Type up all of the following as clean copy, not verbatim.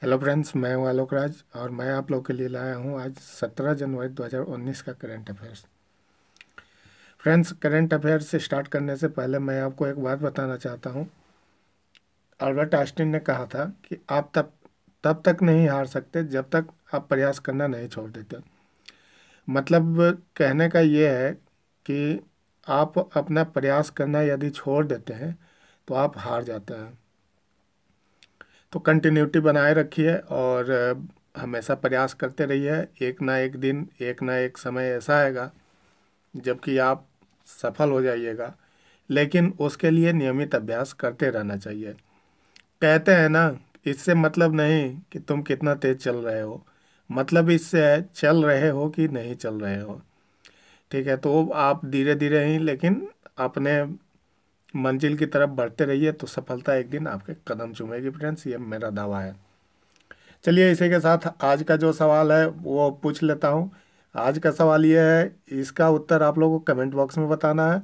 Hello friends, मैं हूं आलोक राज और मैं आप लोग के लिए लाया हूं आज 17 जनवरी 2019 का current affairs. Friends, current affairs से स्टार्ट करने से पहले मैं आपको एक बात बताना चाहता हूं। अल्बर्ट आइंस्टीन ने कहा था कि आप तब तक नहीं हार सकते जब तक आप प्रयास करना नहीं छोड़ देते। मतलब कहने का ये है कि आप अपना प्रयास करना यदि छोड़ देते हैं तो आप हार जाते हैं। तो कंटिन्यूटी बनाए रखिए और हमेशा प्रयास करते रहिए। एक ना एक दिन, एक ना एक समय ऐसा आएगा जबकि आप सफल हो जाइएगा, लेकिन उसके लिए नियमित अभ्यास करते रहना चाहिए। कहते हैं ना, इससे मतलब नहीं कि तुम कितना तेज चल रहे हो, मतलब इससे है चल रहे हो कि नहीं चल रहे हो। ठीक है, तो आप धीरे धीरे ही लेकिन अपने मंजिल की तरफ बढ़ते रहिए तो सफलता एक दिन आपके कदम चूमेगी। फ्रेंड्स, ये मेरा दावा है। चलिए, इसी के साथ आज का जो सवाल है वो पूछ लेता हूँ। आज का सवाल ये है, इसका उत्तर आप लोगों को कमेंट बॉक्स में बताना है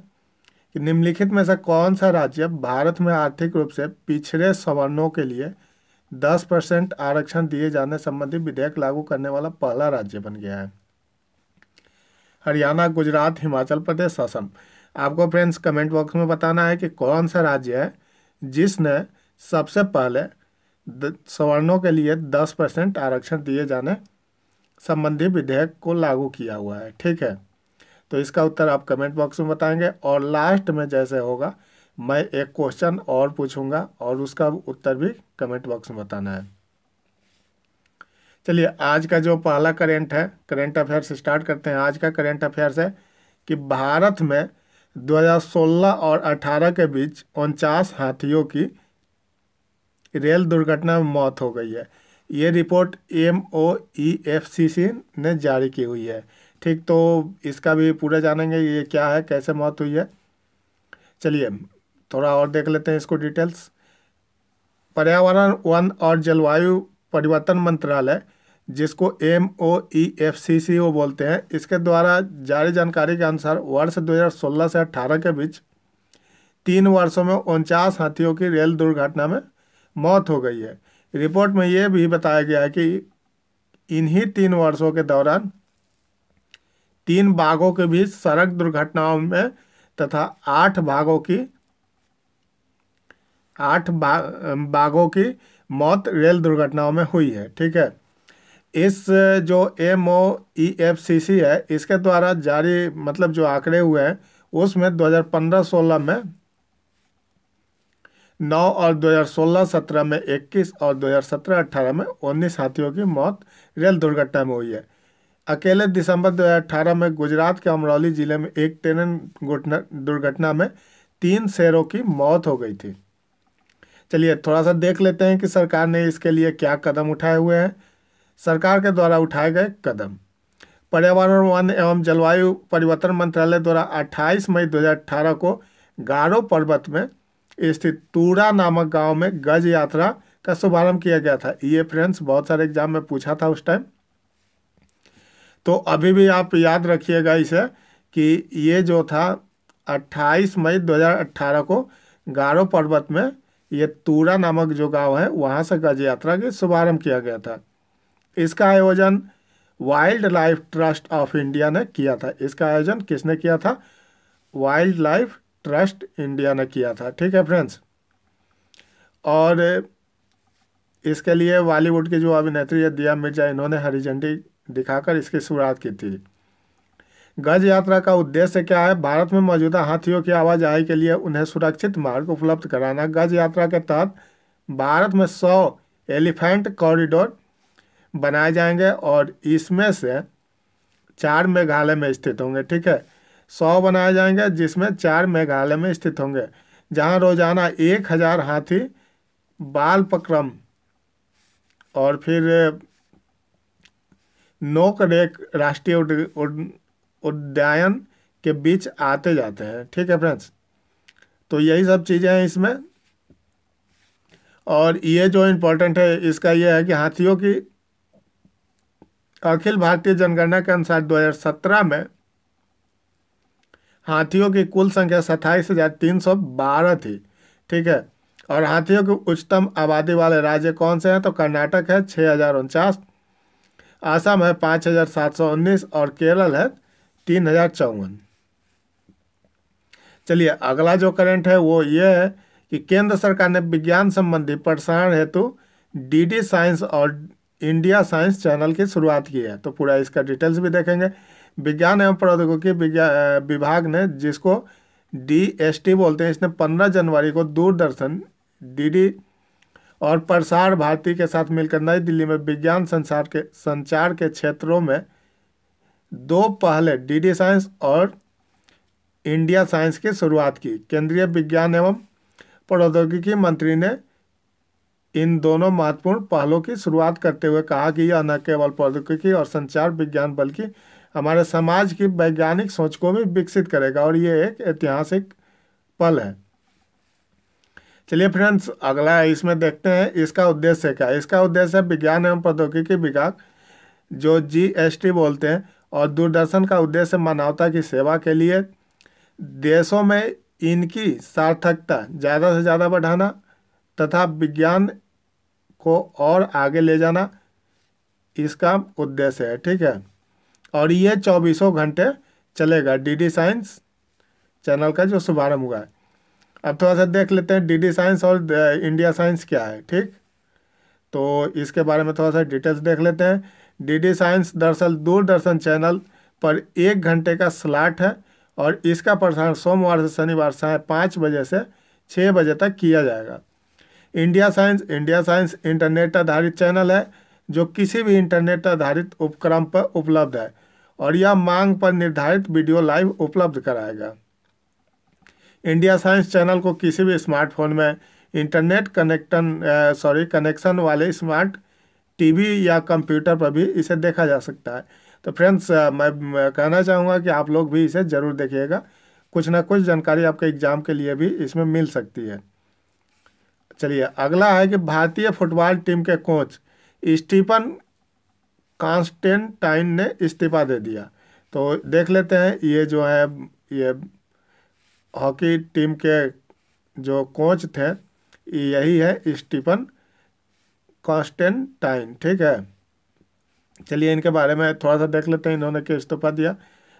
कि निम्नलिखित में से कौन सा राज्य भारत में आर्थिक रूप से पिछड़े सवर्णों के लिए 10% आरक्षण दिए जाने संबंधी विधेयक लागू करने वाला पहला राज्य बन गया है? हरियाणा, गुजरात, हिमाचल प्रदेश, असम। आपको फ्रेंड्स कमेंट बॉक्स में बताना है कि कौन सा राज्य है जिसने सबसे पहले सवर्णों के लिए 10% आरक्षण दिए जाने संबंधी विधेयक को लागू किया हुआ है। ठीक है, तो इसका उत्तर आप कमेंट बॉक्स में बताएंगे और लास्ट में जैसे होगा मैं एक क्वेश्चन और पूछूंगा और उसका उत्तर भी कमेंट बॉक्स में बताना है। चलिए, आज का जो पहला करंट अफेयर से स्टार्ट करते हैं। आज का करंट अफेयर्स है कि भारत में 2016 और 18 के बीच 49 हाथियों की रेल दुर्घटना में मौत हो गई है। ये रिपोर्ट MOEFCC ने जारी की हुई है। ठीक, तो इसका भी पूरा जानेंगे ये क्या है, कैसे मौत हुई है। चलिए थोड़ा और देख लेते हैं इसको डिटेल्स। पर्यावरण, वन और जलवायु परिवर्तन मंत्रालय, जिसको MOEFCC वो बोलते हैं, इसके द्वारा जारी जानकारी के अनुसार वर्ष 2016 से 18 के बीच 3 वर्षों में 49 हाथियों की रेल दुर्घटना में मौत हो गई है। रिपोर्ट में यह भी बताया गया है कि इन्हीं 3 वर्षों के दौरान 3 बाघों के बीच सड़क दुर्घटनाओं में तथा 8 बाघों की मौत रेल दुर्घटनाओं में हुई है। ठीक है, इस जो MOEFCC है इसके द्वारा जारी मतलब जो आंकड़े हुए हैं उसमें 2015-16 में 9 और 2016-17 में 21 और 2017-18 में 19 हाथियों की मौत रेल दुर्घटना में हुई है। अकेले दिसंबर 2018 में गुजरात के अमरौली जिले में एक ट्रेन दुर्घटना में 3 शेरों की मौत हो गई थी। चलिए थोड़ा सा देख लेते हैं कि सरकार ने इसके लिए क्या कदम उठाए हुए हैं। सरकार के द्वारा उठाए गए कदम। पर्यावरण, वन एवं जलवायु परिवर्तन मंत्रालय द्वारा 28 मई 2018 को गारो पर्वत में स्थित तूरा नामक गांव में गज यात्रा का शुभारंभ किया गया था। ये फ्रेंड्स बहुत सारे एग्जाम में पूछा था उस टाइम, तो अभी भी आप याद रखिएगा इसे कि ये जो था 28 मई 2018 को गारो पर्वत में ये तूरा नामक जो गांव है वहाँ से गज यात्रा की शुभारंभ किया गया था। इसका आयोजन wild life trust of India ने किया था। इसका आयोजन किसने किया था? वाइल्ड लाइफ ट्रस्ट इंडिया ने किया था। ठीक है फ्रेंड्स, और इसके लिए बॉलीवुड की जो अभिनेत्री है दिया मिर्जा, इन्होंने हरी झंडी दिखाकर इसकी शुरुआत की थी। गज यात्रा का उद्देश्य क्या है? भारत में मौजूदा हाथियों की आवाजाही के लिए उन्हें सुरक्षित मार्ग उपलब्ध कराना। गज यात्रा के तहत भारत में 100 एलिफेंट कॉरिडोर बनाए जाएंगे और इसमें से 4 मेघालय में स्थित होंगे। ठीक है, 100 बनाए जाएंगे जिसमें 4 मेघालय में स्थित होंगे, जहां रोजाना 1000 हाथी बाल पक्रम और फिर नोक रेक राष्ट्रीय उद्यान के बीच आते जाते हैं। ठीक है फ्रेंड्स, तो यही सब चीज़ें हैं इसमें। और ये जो इम्पोर्टेंट है इसका ये है कि हाथियों की अखिल भारतीय जनगणना के अनुसार 2017 में हाथियों की कुल संख्या 27,312 थी। ठीक है, और हाथियों की उच्चतम आबादी वाले राज्य कौन से हैं? तो कर्नाटक है 6049, आसाम है 5719 और केरल है 3054। चलिए अगला जो करंट है वो ये है कि केंद्र सरकार ने विज्ञान संबंधी प्रसारण हेतु डीडी साइंस और इंडिया साइंस चैनल की शुरुआत की है। तो पूरा इसका डिटेल्स भी देखेंगे। विज्ञान एवं प्रौद्योगिकी विभाग ने, जिसको डीएसटी बोलते हैं, इसने 15 जनवरी को दूरदर्शन, डीडी और प्रसार भारती के साथ मिलकर नई दिल्ली में विज्ञान संचार के क्षेत्रों में दो पहले डीडी साइंस और इंडिया साइंस की शुरुआत की। केंद्रीय विज्ञान एवं प्रौद्योगिकी मंत्री ने इन दोनों महत्वपूर्ण पहलों की शुरुआत करते हुए कहा कि यह न केवल प्रौद्योगिकी और संचार विज्ञान बल्कि हमारे समाज की वैज्ञानिक सोच को भी विकसित करेगा और ये एक ऐतिहासिक पल है। चलिए फ्रेंड्स, अगला इसमें देखते हैं इसका उद्देश्य क्या है। इसका उद्देश्य है विज्ञान एवं प्रौद्योगिकी विभाग, जो जीएसटी बोलते हैं, और दूरदर्शन का उद्देश्य मानवता की सेवा के लिए देशों में इनकी सार्थकता ज़्यादा से ज़्यादा बढ़ाना तथा विज्ञान को और आगे ले जाना इसका उद्देश्य है। ठीक है, और ये 24 घंटे चलेगा डीडी साइंस चैनल का जो शुभारंभ हुआ है। अब थोड़ा सा देख लेते हैं डीडी साइंस और इंडिया साइंस क्या है। ठीक, तो इसके बारे में थोड़ा सा डिटेल्स देख लेते हैं। डीडी साइंस दरअसल दूरदर्शन चैनल पर 1 घंटे का स्लॉट है और इसका प्रसारण सोमवार से शनिवार 5:30 बजे से 6 बजे तक किया जाएगा। इंडिया साइंस इंटरनेट आधारित चैनल है जो किसी भी इंटरनेट आधारित उपकरण पर उपलब्ध है और यह मांग पर निर्धारित वीडियो लाइव उपलब्ध कराएगा। इंडिया साइंस चैनल को किसी भी स्मार्टफोन में इंटरनेट कनेक्शन वाले स्मार्ट टीवी या कंप्यूटर पर भी इसे देखा जा सकता है। तो फ्रेंड्स, मैं कहना चाहूँगा कि आप लोग भी इसे ज़रूर देखिएगा, कुछ ना कुछ जानकारी आपके एग्जाम के लिए भी इसमें मिल सकती है। चलिए अगला है कि भारतीय फुटबॉल टीम के कोच स्टीफन कॉन्स्टेंटाइन ने इस्तीफा दे दिया। तो देख लेते हैं ये जो है ये हॉकी टीम के जो कोच थे यही है स्टीफन कॉन्स्टेंटाइन। ठीक है, चलिए इनके बारे में थोड़ा सा देख लेते हैं इन्होंने क्यों इस्तीफा दिया।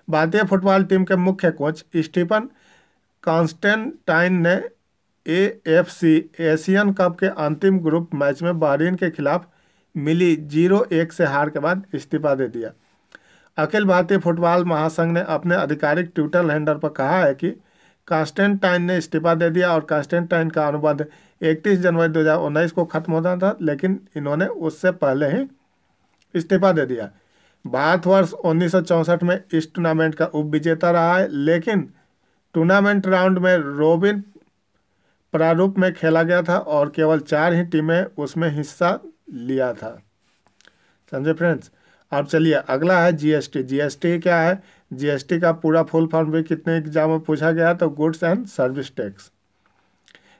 भारतीय फुटबॉल टीम के मुख्य कोच स्टीफन कॉन्स्टेंटाइन ने AFC एशियन कप के अंतिम ग्रुप मैच में बहरीन के खिलाफ मिली 0-1 से हार के बाद इस्तीफा दे दिया। अखिल भारतीय फुटबॉल महासंघ ने अपने आधिकारिक ट्विटर हैंडल पर कहा है कि कॉन्स्टेंटाइन ने इस्तीफा दे दिया और कॉन्स्टेंटाइन का अनुबंध 31 जनवरी 2019 को खत्म होना था, लेकिन इन्होंने उससे पहले ही इस्तीफा दे दिया। भारत वर्ष 1964 में इस टूर्नामेंट का उप विजेता रहा है, लेकिन टूर्नामेंट राउंड में रोबिन प्रारूप में खेला गया था और केवल 4 ही टीमें उसमें हिस्सा लिया था। समझे फ्रेंड्स। अब चलिए अगला है जीएसटी। जीएसटी क्या है? जीएसटी का पूरा फुल फॉर्म भी कितने एग्जाम में पूछा गया, तो गुड्स एंड सर्विस टैक्स।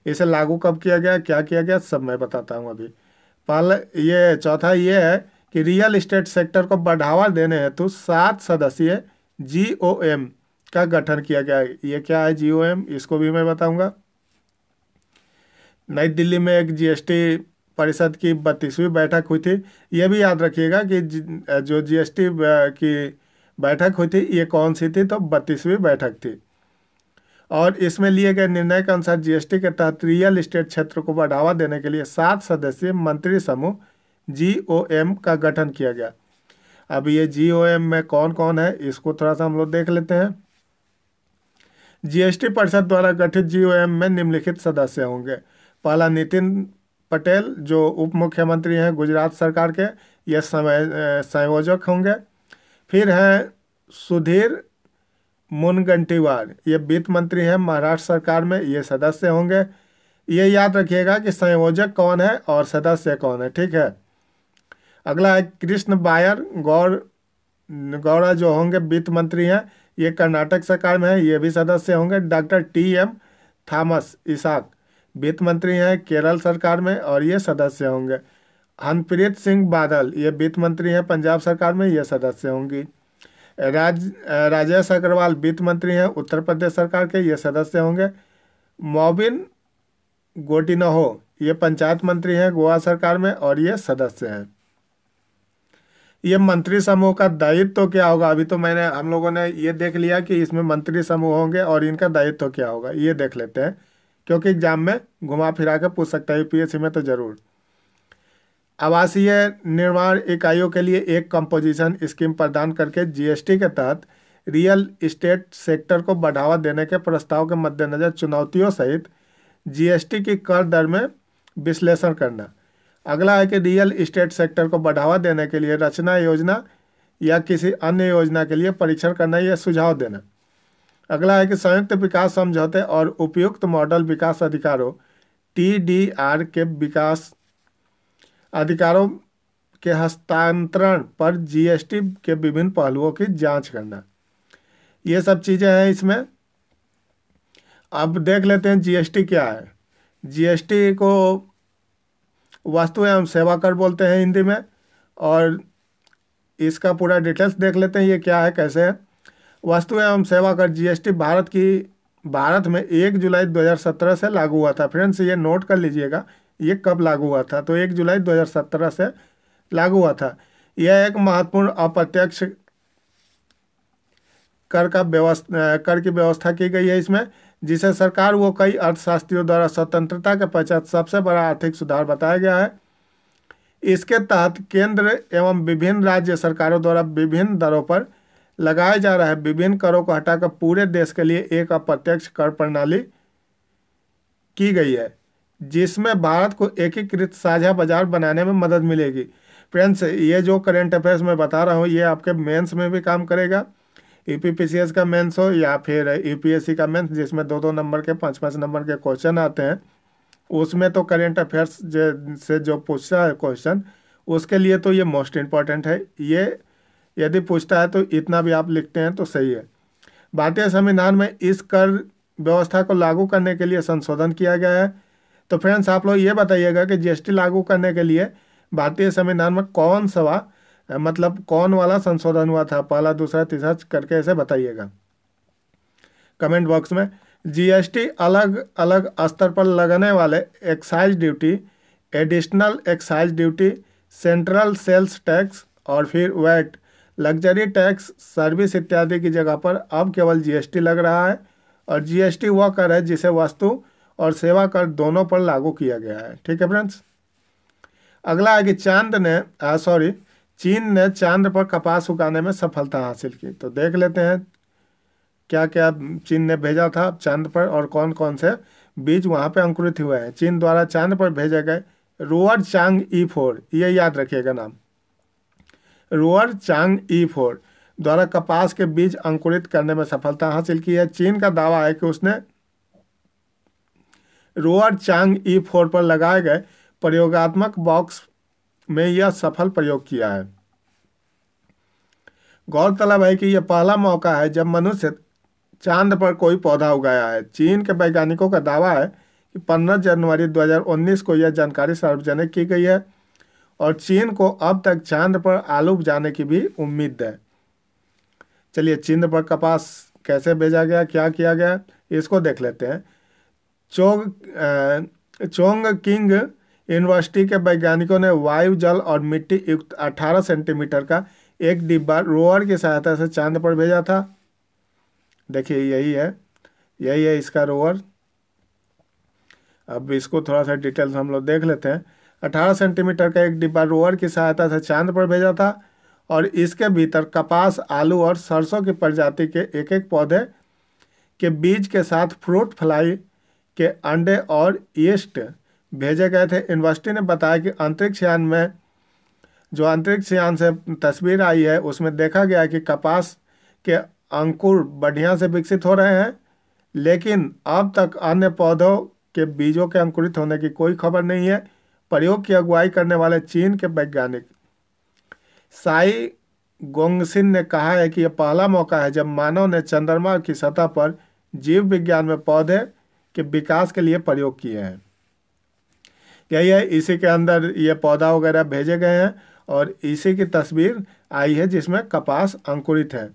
इसे लागू कब किया गया, क्या किया गया, सब मैं बताता हूँ अभी। पहले ये चौथा ये है कि रियल एस्टेट सेक्टर को बढ़ावा देने हेतु 7 सदस्यीय GOM का गठन किया गया है। ये क्या है GOM, इसको भी मैं बताऊंगा। नई दिल्ली में एक जीएसटी परिषद की 32वीं बैठक हुई थी। ये भी याद रखिएगा कि जो जीएसटी की बैठक हुई थी ये कौन सी थी, तो 32वीं बैठक थी। और इसमें लिए गए निर्णय के अनुसार जीएसटी के तहत रियल एस्टेट क्षेत्र को बढ़ावा देने के लिए 7 सदस्यीय मंत्री समूह GOM का गठन किया गया। अब ये GOM में कौन कौन है इसको थोड़ा सा हम लोग देख लेते हैं। जीएसटी परिषद द्वारा गठित GOM में निम्नलिखित सदस्य होंगे। पहला नितिन पटेल जो उप मुख्यमंत्री हैं गुजरात सरकार के, ये संयोजक होंगे। फिर हैं सुधीर मुनगंटीवार, ये वित्त मंत्री हैं महाराष्ट्र सरकार में, ये सदस्य होंगे। ये याद रखिएगा कि संयोजक कौन है और सदस्य कौन है। ठीक है, अगला है कृष्ण बायर गौड़ा जो होंगे वित्त मंत्री हैं, ये कर्नाटक सरकार में है, ये भी सदस्य होंगे। डॉक्टर TM थॉमस इसाक वित्त मंत्री हैं केरल सरकार में और ये सदस्य होंगे। हरप्रीत सिंह बादल ये वित्त मंत्री हैं पंजाब सरकार में, ये सदस्य होंगी। राजेश अग्रवाल वित्त मंत्री हैं उत्तर प्रदेश सरकार के, ये सदस्य होंगे। मोबिन गोटिन्हो, ये पंचायत मंत्री हैं गोवा सरकार में और ये सदस्य हैं। ये मंत्री समूह का दायित्व तो क्या होगा? अभी तो हम लोगों ने ये देख लिया कि इसमें मंत्री समूह होंगे और इनका दायित्व तो क्या होगा, ये देख लेते हैं, क्योंकि एग्जाम में घुमा फिरा के पूछ सकता है, यूपीएससी में तो जरूर। आवासीय निर्माण इकाइयों के लिए एक कंपोजिशन स्कीम प्रदान करके जीएसटी के तहत रियल इस्टेट सेक्टर को बढ़ावा देने के प्रस्ताव के मद्देनजर चुनौतियों सहित जीएसटी की कर दर में विश्लेषण करना। अगला है कि रियल इस्टेट सेक्टर को बढ़ावा देने के लिए रचना योजना या किसी अन्य योजना के लिए परीक्षण करना या सुझाव देना। अगला है कि संयुक्त विकास समझौते और उपयुक्त मॉडल विकास अधिकारों टीडीआर के विकास अधिकारों के हस्तांतरण पर जीएसटी के विभिन्न पहलुओं की जांच करना। ये सब चीज़ें हैं इसमें। अब देख लेते हैं जीएसटी क्या है। जीएसटी को वस्तु एवं सेवा कर बोलते हैं हिंदी में, और इसका पूरा डिटेल्स देख लेते हैं ये क्या है, कैसे है। वस्तु एवं सेवा कर जीएसटी भारत में 1 जुलाई 2017 से लागू हुआ था। फ्रेंड्स ये नोट कर लीजिएगा, ये कब लागू हुआ था, तो 1 जुलाई 2017 से लागू हुआ था। यह एक महत्वपूर्ण अप्रत्यक्ष कर की व्यवस्था की गई है इसमें, जिसे सरकार व कई अर्थशास्त्रियों द्वारा स्वतंत्रता के पश्चात सबसे बड़ा आर्थिक सुधार बताया गया है। इसके तहत केंद्र एवं विभिन्न राज्य सरकारों द्वारा विभिन्न दरों पर लगाए जा रहे विभिन्न करों को हटाकर पूरे देश के लिए एक अप्रत्यक्ष कर प्रणाली की गई है, जिसमें भारत को एकीकृत साझा बाजार बनाने में मदद मिलेगी। फ्रेंड्स ये जो करंट अफेयर्स मैं बता रहा हूँ ये आपके मेंस में भी काम करेगा, यूपीपीसीएस का मेंस हो या फिर यूपीएससी का मेंस, जिसमें 2-2 नंबर के 5-5 नंबर के क्वेश्चन आते हैं, उसमें तो करंट अफेयर्स से जो पूछता है क्वेश्चन, उसके लिए तो ये मोस्ट इम्पॉर्टेंट है। ये यदि पूछता है तो इतना भी आप लिखते हैं तो सही है। भारतीय संविधान में इस कर व्यवस्था को लागू करने के लिए संशोधन किया गया है। तो फ्रेंड्स आप लोग ये बताइएगा कि जीएसटी लागू करने के लिए भारतीय संविधान में कौन वाला संशोधन हुआ था, पहला, दूसरा, तीसरा करके ऐसे बताइएगा कमेंट बॉक्स में। जीएसटी अलग अलग स्तर पर लगने वाले excise duty, additional excise duty, central sales tax और फिर वैट, लग्जरी टैक्स, सर्विस इत्यादि की जगह पर अब केवल जीएसटी लग रहा है। और जीएसटी वह कर है जिसे वस्तु और सेवा कर दोनों पर लागू किया गया है। ठीक है फ्रेंड्स। अगला है कि चीन ने चांद पर कपास उगाने में सफलता हासिल की। तो देख लेते हैं क्या क्या चीन ने भेजा था चांद पर और कौन कौन से बीज वहाँ पे अंकुरित हुए हैं। चीन द्वारा चांद पर भेजे गए रोअर चांग-ई 4, ये याद रखिएगा नाम, रोअर चांग-ई 4 द्वारा कपास के बीज अंकुरित करने में सफलता हासिल की है। चीन का दावा है कि उसने रोअर चांग-ई 4 पर लगाए गए प्रयोगात्मक बॉक्स में यह सफल प्रयोग किया है। गौरतलब है कि यह पहला मौका है जब मनुष्य चांद पर कोई पौधा उगाया है। चीन के वैज्ञानिकों का दावा है कि 15 जनवरी 2019 को यह जानकारी सार्वजनिक की गई है और चीन को अब तक चांद पर आलू उपजाने की भी उम्मीद है। चलिए चांद पर कपास कैसे भेजा गया, क्या किया गया, इसको देख लेते हैं। चोंगकिंग यूनिवर्सिटी के वैज्ञानिकों ने वायु, जल और मिट्टी युक्त 18 सेंटीमीटर का एक डिब्बा रोअर की सहायता से चांद पर भेजा था। देखिए यही है इसका रोअर। अब इसको थोड़ा सा डिटेल्स हम लोग देख लेते हैं। 18 सेंटीमीटर का एक डिब्बा रोअर की सहायता से चांद पर भेजा था और इसके भीतर कपास, आलू और सरसों की प्रजाति के एक एक पौधे के बीज के साथ फ्रूट फ्लाई के अंडे और यीस्ट भेजे गए थे। यूनिवर्सिटी ने बताया कि अंतरिक्ष यान से तस्वीर आई है उसमें देखा गया कि कपास के अंकुर बढ़िया से विकसित हो रहे हैं, लेकिन अब तक अन्य पौधों के बीजों के अंकुरित होने की कोई खबर नहीं है। प्रयोग की अगुवाई करने वाले चीन के वैज्ञानिक साई गोंगसिन ने कहा है कि यह पहला मौका है जब मानव ने चंद्रमा की सतह पर जीव विज्ञान में पौधे के विकास के लिए प्रयोग किए हैं। यही है, इसी के अंदर ये पौधा वगैरह भेजे गए हैं और इसी की तस्वीर आई है जिसमें कपास अंकुरित है।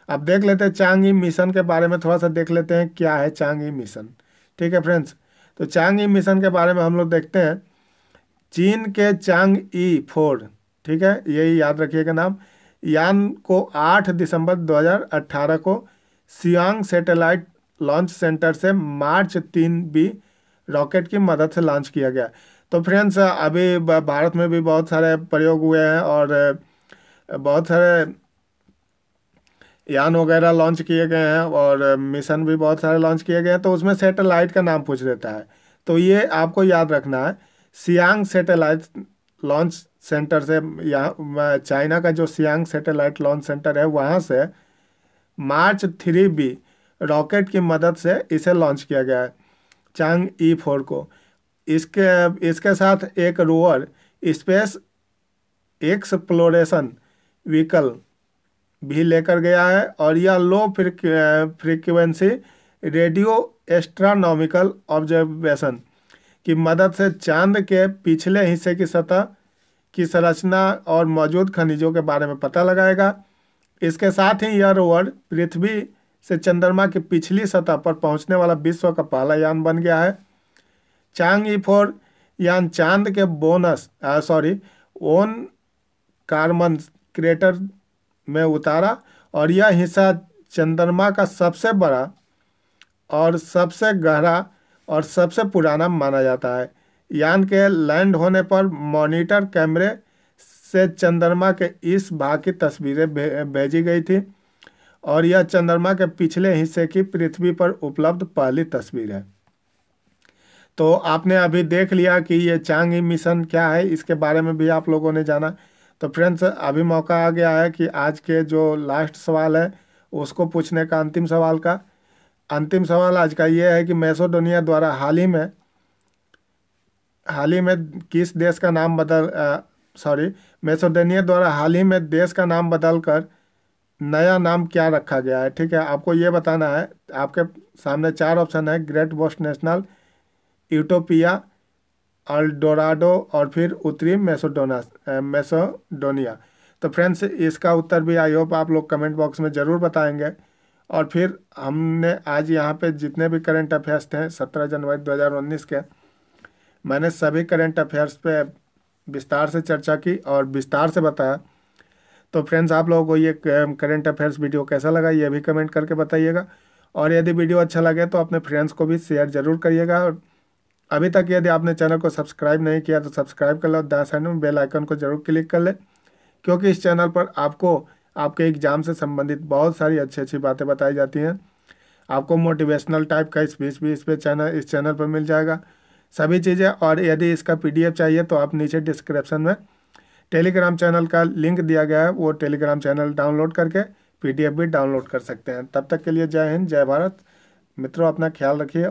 अब देख लेते हैं चांग-ई मिशन के बारे में, थोड़ा सा देख लेते हैं क्या है चांग-ई मिशन। ठीक है फ्रेंड्स, तो चांग-ई मिशन के बारे में हम लोग देखते हैं। चीन के चांग-ई 4, ठीक है, यही याद रखिएगा नाम, यान को 8 दिसंबर 2018 को सियांग सैटेलाइट लॉन्च सेंटर से मार्च 3B रॉकेट की मदद से लॉन्च किया गया। तो फ्रेंड्स, अभी भारत में भी बहुत सारे प्रयोग हुए हैं और बहुत सारे यान वगैरह लॉन्च किए गए हैं और मिशन भी बहुत सारे लॉन्च किए गए हैं। तो उसमें सैटेलाइट का नाम पूछ देता है, तो ये आपको याद रखना है। सियांग सैटेलाइट लॉन्च सेंटर से, यहाँ चाइना का जो सियांग सैटेलाइट लॉन्च सेंटर है वहाँ से मार्च 3B रॉकेट की मदद से इसे लॉन्च किया गया है, चांग-ई 4 को। इसके साथ एक रोवर स्पेस एक्सप्लोरेशन व्हीकल भी लेकर गया है और यह low frequency radio astronomical observation की मदद से चांद के पिछले हिस्से की सतह की संरचना और मौजूद खनिजों के बारे में पता लगाएगा। इसके साथ ही यह रोवर पृथ्वी से चंद्रमा की पिछली सतह पर पहुंचने वाला विश्व का पहला यान बन गया है। चांग-ई 4 यान चांद के ओन कार्बन क्रेटर में उतारा और यह हिस्सा चंद्रमा का सबसे बड़ा और सबसे गहरा और सबसे पुराना माना जाता है। यान के लैंड होने पर मॉनिटर कैमरे से चंद्रमा के इस भाग की तस्वीरें भेजी गई थी और यह चंद्रमा के पिछले हिस्से की पृथ्वी पर उपलब्ध पहली तस्वीर है। तो आपने अभी देख लिया कि ये चांग-ई मिशन क्या है, इसके बारे में भी आप लोगों ने जाना। तो फ्रेंड्स, अभी मौका आ गया है कि आज के जो लास्ट सवाल है उसको पूछने का। अंतिम सवाल आज का ये है कि मैसेडोनिया द्वारा हाल ही में किस देश का नाम मैसेडोनिया द्वारा हाल ही में देश का नाम बदलकर नया नाम क्या रखा गया है। ठीक है, आपको ये बताना है। आपके सामने 4 ऑप्शन है, ग्रेट बोस्ट नेशनल, यूटोपिया, अल्डोराडो और फिर उत्तरी मैसेडोनिया। तो फ्रेंड्स, इसका उत्तर भी आई होप आप लोग कमेंट बॉक्स में ज़रूर बताएंगे। और फिर हमने आज यहाँ पे जितने भी करंट अफेयर्स थे 17 जनवरी 2019 के, मैंने सभी करंट अफेयर्स पे विस्तार से चर्चा की और विस्तार से बताया। तो फ्रेंड्स, आप लोगों को ये करंट अफेयर्स वीडियो कैसा लगा ये भी कमेंट करके बताइएगा। और यदि वीडियो अच्छा लगे तो अपने फ्रेंड्स को भी शेयर ज़रूर करिएगा। और अभी तक यदि आपने चैनल को सब्सक्राइब नहीं किया तो सब्सक्राइब कर लो, दाएं साइड में बेल आइकन को जरूर क्लिक कर ले, क्योंकि इस चैनल पर आपको आपके एग्ज़ाम से संबंधित बहुत सारी अच्छी बातें बताई जाती हैं। आपको मोटिवेशनल टाइप का स्पीच भी इस चैनल पर मिल जाएगा, सभी चीज़ें। और यदि इसका PDF चाहिए तो आप नीचे डिस्क्रिप्शन में टेलीग्राम चैनल का लिंक दिया गया है, वो टेलीग्राम चैनल डाउनलोड करके PDF भी डाउनलोड कर सकते हैं। तब तक के लिए जय हिंद, जय भारत। मित्रों, अपना ख्याल रखिए।